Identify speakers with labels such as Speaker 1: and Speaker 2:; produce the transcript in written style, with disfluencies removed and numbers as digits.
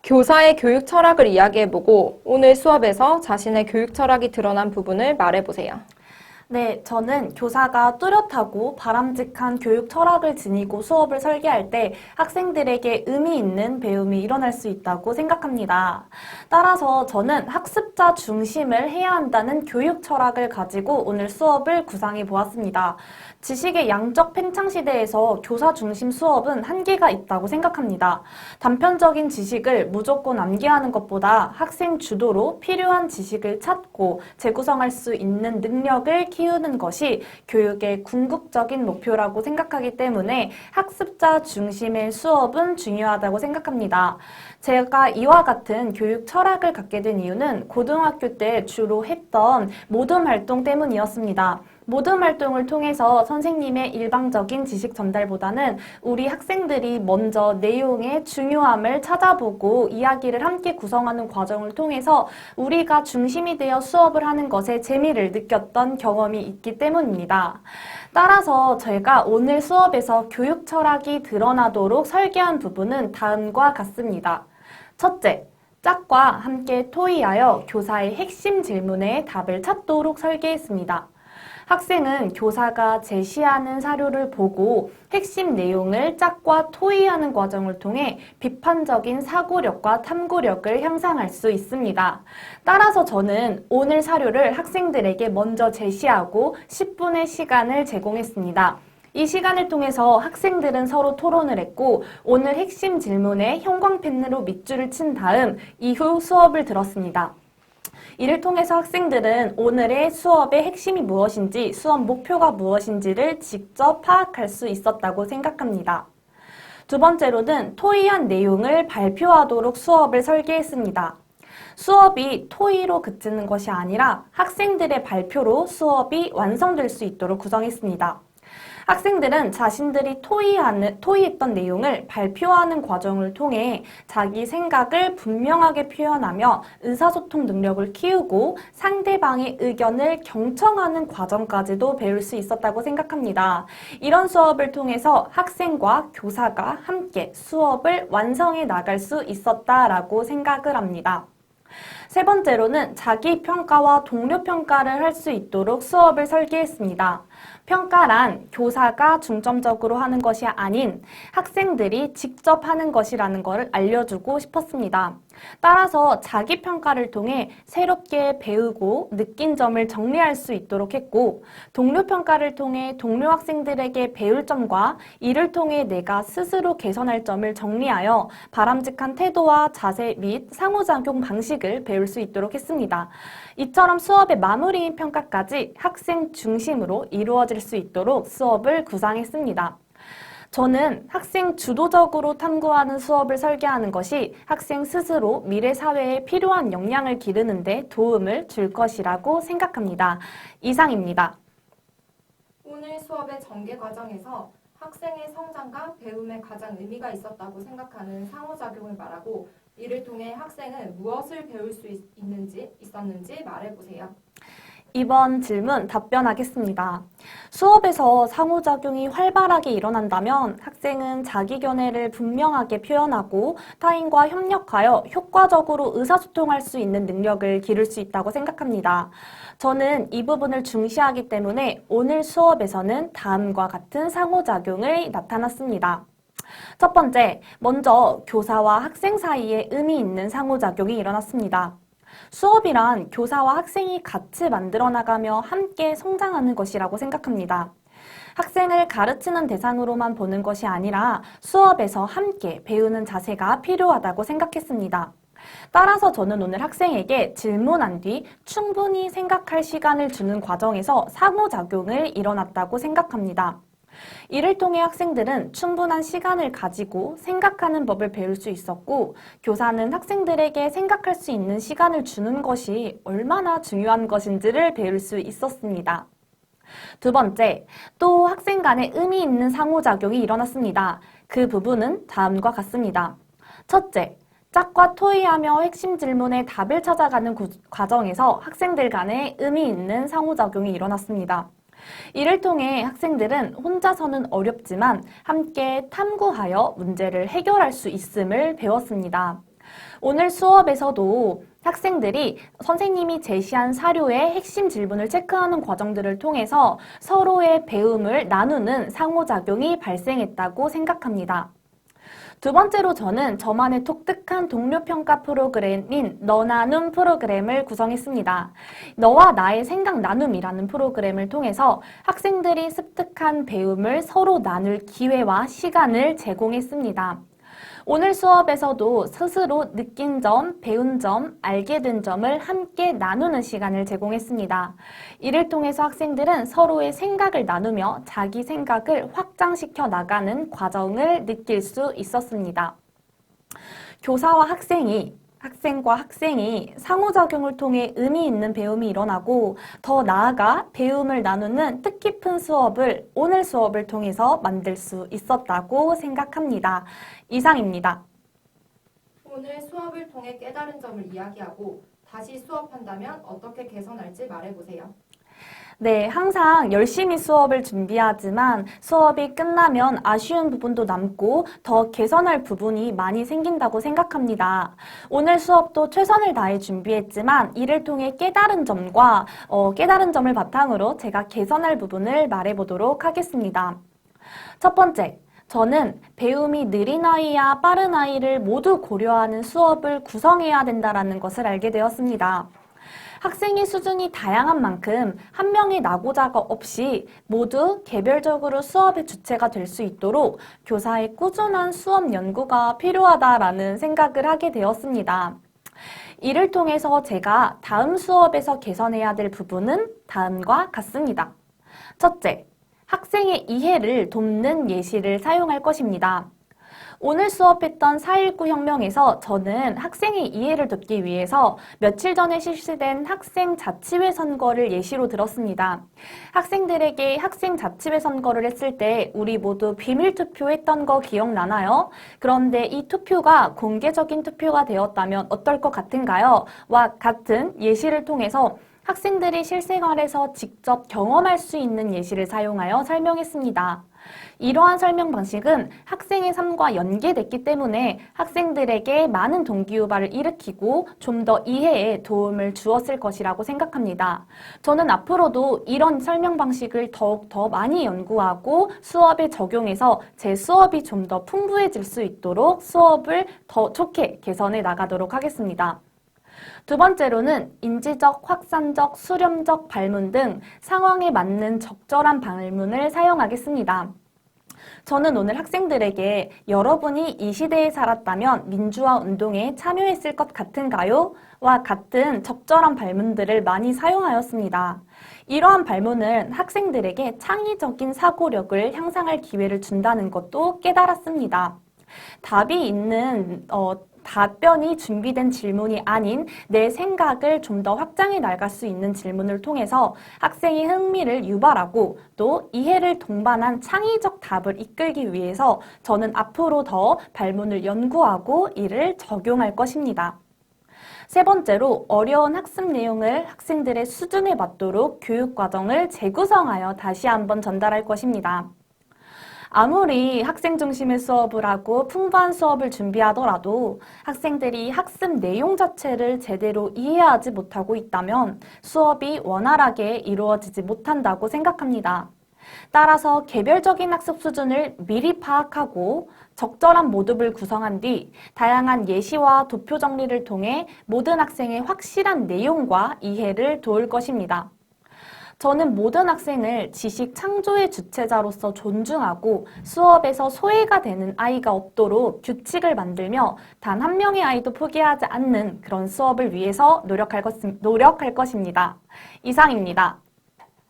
Speaker 1: 교사의 교육 철학을 이야기해보고 오늘 수업에서 자신의 교육 철학이 드러난 부분을 말해보세요.
Speaker 2: 네, 저는 교사가 뚜렷하고 바람직한 교육 철학을 지니고 수업을 설계할 때 학생들에게 의미 있는 배움이 일어날 수 있다고 생각합니다. 따라서 저는 학습자 중심을 해야 한다는 교육 철학을 가지고 오늘 수업을 구상해 보았습니다. 지식의 양적 팽창 시대에서 교사 중심 수업은 한계가 있다고 생각합니다. 단편적인 지식을 무조건 암기하는 것보다 학생 주도로 필요한 지식을 찾고 재구성할 수 있는 능력을 키우는 것이 교육의 궁극적인 목표라고 생각하기 때문에 학습자 중심의 수업은 중요하다고 생각합니다. 제가 이와 같은 교육 철학을 갖게 된 이유는 고등학교 때 주로 했던 모둠 활동 때문이었습니다. 모둠 활동을 통해서 선생님의 일방적인 지식 전달보다는 우리 학생들이 먼저 내용의 중요함을 찾아보고 이야기를 함께 구성하는 과정을 통해서 우리가 중심이 되어 수업을 하는 것에 재미를 느꼈던 경험이 있기 때문입니다. 따라서 제가 오늘 수업에서 교육 철학이 드러나도록 설계한 부분은 다음과 같습니다. 첫째, 짝과 함께 토의하여 교사의 핵심 질문에 답을 찾도록 설계했습니다. 학생은 교사가 제시하는 사료를 보고 핵심 내용을 짝과 토의하는 과정을 통해 비판적인 사고력과 탐구력을 향상할 수 있습니다. 따라서 저는 오늘 사료를 학생들에게 먼저 제시하고 10분의 시간을 제공했습니다. 이 시간을 통해서 학생들은 서로 토론을 했고 오늘 핵심 질문에 형광펜으로 밑줄을 친 다음 이후 수업을 들었습니다. 이를 통해서 학생들은 오늘의 수업의 핵심이 무엇인지, 수업 목표가 무엇인지를 직접 파악할 수 있었다고 생각합니다. 두 번째로는 토의한 내용을 발표하도록 수업을 설계했습니다. 수업이 토의로 그치는 것이 아니라 학생들의 발표로 수업이 완성될 수 있도록 구성했습니다. 학생들은 자신들이 토의했던 내용을 발표하는 과정을 통해 자기 생각을 분명하게 표현하며 의사소통 능력을 키우고 상대방의 의견을 경청하는 과정까지도 배울 수 있었다고 생각합니다. 이런 수업을 통해서 학생과 교사가 함께 수업을 완성해 나갈 수 있었다라고 생각을 합니다. 세 번째로는 자기평가와 동료평가를 할 수 있도록 수업을 설계했습니다. 평가란 교사가 중점적으로 하는 것이 아닌 학생들이 직접 하는 것이라는 것을 알려주고 싶었습니다. 따라서 자기평가를 통해 새롭게 배우고 느낀 점을 정리할 수 있도록 했고 동료평가를 통해 동료 학생들에게 배울 점과 이를 통해 내가 스스로 개선할 점을 정리하여 바람직한 태도와 자세 및 상호작용 방식을 배울 수 있도록 했습니다. 이처럼 수업의 마무리인 평가까지 학생 중심으로 이루어질 수 있도록 수업을 구상했습니다. 저는 학생 주도적으로 탐구하는 수업을 설계하는 것이 학생 스스로 미래 사회에 필요한 역량을 기르는 데 도움을 줄 것이라고 생각합니다. 이상입니다.
Speaker 1: 오늘 수업의 전개 과정에서 학생의 성장과 배움에 가장 의미가 있었다고 생각하는 상호작용을 말하고 이를 통해 학생은 무엇을 배울 수 있었는지 말해보세요.
Speaker 2: 이번 질문 답변하겠습니다. 수업에서 상호작용이 활발하게 일어난다면 학생은 자기 견해를 분명하게 표현하고 타인과 협력하여 효과적으로 의사소통할 수 있는 능력을 기를 수 있다고 생각합니다. 저는 이 부분을 중시하기 때문에 오늘 수업에서는 다음과 같은 상호작용을 나타났습니다. 첫 번째, 먼저 교사와 학생 사이에 의미 있는 상호작용이 일어났습니다. 수업이란 교사와 학생이 같이 만들어 나가며 함께 성장하는 것이라고 생각합니다. 학생을 가르치는 대상으로만 보는 것이 아니라 수업에서 함께 배우는 자세가 필요하다고 생각했습니다. 따라서 저는 오늘 학생에게 질문한 뒤 충분히 생각할 시간을 주는 과정에서 상호작용을 일어났다고 생각합니다. 이를 통해 학생들은 충분한 시간을 가지고 생각하는 법을 배울 수 있었고 교사는 학생들에게 생각할 수 있는 시간을 주는 것이 얼마나 중요한 것인지를 배울 수 있었습니다. 두 번째, 또 학생 간에 의미 있는 상호작용이 일어났습니다. 그 부분은 다음과 같습니다. 첫째, 짝과 토의하며 핵심 질문에 답을 찾아가는 과정에서 학생들 간에 의미 있는 상호작용이 일어났습니다. 이를 통해 학생들은 혼자서는 어렵지만 함께 탐구하여 문제를 해결할 수 있음을 배웠습니다. 오늘 수업에서도 학생들이 선생님이 제시한 사료의 핵심 질문을 체크하는 과정들을 통해서 서로의 배움을 나누는 상호작용이 발생했다고 생각합니다. 두 번째로 저는 저만의 독특한 동료 평가 프로그램인 너 나눔 프로그램을 구성했습니다. 너와 나의 생각 나눔이라는 프로그램을 통해서 학생들이 습득한 배움을 서로 나눌 기회와 시간을 제공했습니다. 오늘 수업에서도 스스로 느낀 점, 배운 점, 알게 된 점을 함께 나누는 시간을 제공했습니다. 이를 통해서 학생들은 서로의 생각을 나누며 자기 생각을 확장시켜 나가는 과정을 느낄 수 있었습니다. 교사와 학생과 학생이 상호작용을 통해 의미 있는 배움이 일어나고 더 나아가 배움을 나누는 뜻깊은 수업을 오늘 수업을 통해서 만들 수 있었다고 생각합니다. 이상입니다.
Speaker 1: 오늘 수업을 통해 깨달은 점을 이야기하고 다시 수업한다면 어떻게 개선할지 말해보세요.
Speaker 2: 네, 항상 열심히 수업을 준비하지만 수업이 끝나면 아쉬운 부분도 남고 더 개선할 부분이 많이 생긴다고 생각합니다. 오늘 수업도 최선을 다해 준비했지만 이를 통해 깨달은 점을 바탕으로 제가 개선할 부분을 말해보도록 하겠습니다. 첫 번째, 저는 배움이 느린 아이와 빠른 아이를 모두 고려하는 수업을 구성해야 된다는 것을 알게 되었습니다. 학생의 수준이 다양한 만큼 한 명의 낙오자가 없이 모두 개별적으로 수업의 주체가 될 수 있도록 교사의 꾸준한 수업 연구가 필요하다라는 생각을 하게 되었습니다. 이를 통해서 제가 다음 수업에서 개선해야 될 부분은 다음과 같습니다. 첫째, 학생의 이해를 돕는 예시를 사용할 것입니다. 오늘 수업했던 4.19 혁명에서 저는 학생의 이해를 돕기 위해서 며칠 전에 실시된 학생 자치회 선거를 예시로 들었습니다. 학생들에게 학생 자치회 선거를 했을 때 우리 모두 비밀 투표했던 거 기억나나요? 그런데 이 투표가 공개적인 투표가 되었다면 어떨 것 같은가요? 와 같은 예시를 통해서 학생들이 실생활에서 직접 경험할 수 있는 예시를 사용하여 설명했습니다. 이러한 설명 방식은 학생의 삶과 연계됐기 때문에 학생들에게 많은 동기유발을 일으키고 좀 더 이해에 도움을 주었을 것이라고 생각합니다. 저는 앞으로도 이런 설명 방식을 더욱 더 많이 연구하고 수업에 적용해서 제 수업이 좀 더 풍부해질 수 있도록 수업을 더 좋게 개선해 나가도록 하겠습니다. 두 번째로는 인지적, 확산적, 수렴적 발문 등 상황에 맞는 적절한 발문을 사용하겠습니다. 저는 오늘 학생들에게 여러분이 이 시대에 살았다면 민주화 운동에 참여했을 것 같은가요? 와 같은 적절한 발문들을 많이 사용하였습니다. 이러한 발문은 학생들에게 창의적인 사고력을 향상할 기회를 준다는 것도 깨달았습니다. 답변이 준비된 질문이 아닌 내 생각을 좀 더 확장해 나갈 수 있는 질문을 통해서 학생의 흥미를 유발하고 또 이해를 동반한 창의적 답을 이끌기 위해서 저는 앞으로 더 발문을 연구하고 이를 적용할 것입니다. 세 번째로 어려운 학습 내용을 학생들의 수준에 맞도록 교육과정을 재구성하여 다시 한번 전달할 것입니다. 아무리 학생 중심의 수업을 하고 풍부한 수업을 준비하더라도 학생들이 학습 내용 자체를 제대로 이해하지 못하고 있다면 수업이 원활하게 이루어지지 못한다고 생각합니다. 따라서 개별적인 학습 수준을 미리 파악하고 적절한 모듈을 구성한 뒤 다양한 예시와 도표 정리를 통해 모든 학생의 확실한 내용과 이해를 도울 것입니다. 저는 모든 학생을 지식 창조의 주체자로서 존중하고 수업에서 소외가 되는 아이가 없도록 규칙을 만들며 단 한 명의 아이도 포기하지 않는 그런 수업을 위해서 노력할 것입니다. 이상입니다.